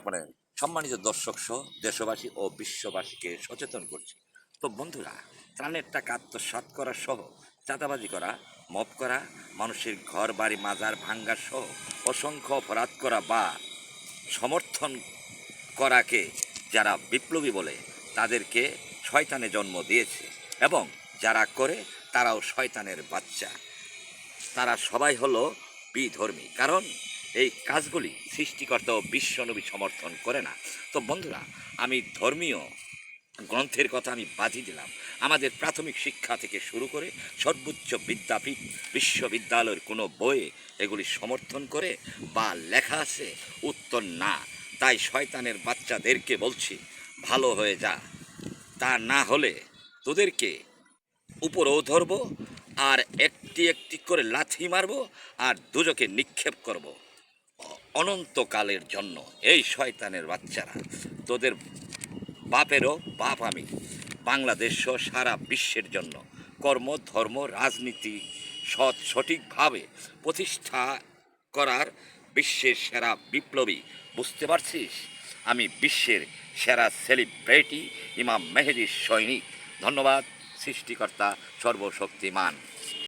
মানে সম্মানিত দর্শক সহ দেশবাসী ও বিশ্ববাসীকে সচেতন করছি। তো বন্ধুরা, ত্রাণের টাকা আত্মসাৎ করা সহ চাঁদাবাজি করা, মব করা, মানুষের ঘর বাড়ি মাজার ভাঙ্গা সহ অসংখ্য অপরাধ করা বা সমর্থন করাকে যারা বিপ্লবী বলে তাদেরকে শয়তানে জন্ম দিয়েছে, এবং যারা করে তারাও শয়তানের বাচ্চা। তারা সবাই হলো বিধর্মী, কারণ এই কাজগুলি সৃষ্টিকর্তা ও বিশ্বনবী সমর্থন করে না। তো বন্ধুরা, আমি ধর্মীয় গ্রন্থের কথা আমি বাজি দিলাম। আমাদের প্রাথমিক শিক্ষা থেকে শুরু করে সর্বোচ্চ বিদ্যাপীঠ বিশ্ববিদ্যালয়ের কোনো বইয়ে এগুলি সমর্থন করে বা লেখা আছে? উত্তর না। তাই শয়তানের বাচ্চাদেরকে বলছি, ভালো হয়ে যা, তা না হলে তোদেরকে উপরেও ধরবো, আর একটি একটি করে লাথি মারবো, আর দুজকে নিক্ষেপ করব অনন্তকালের জন্য। এই শয়তানের বাচ্চারা, তোদের বাপেরও বাপ আমি। বাংলাদেশ সহ সারা বিশ্বের জন্য কর্ম ধর্ম রাজনীতি সঠিকভাবে প্রতিষ্ঠা করার বিশ্বের সেরা বিপ্লবী, বুঝতে পারছিস? আমি বিশ্বের সেরা সেলিব্রিটি, ইমাম মেহেদির সৈনিক। ধন্যবাদ সৃষ্টিকর্তা সর্বশক্তিমান।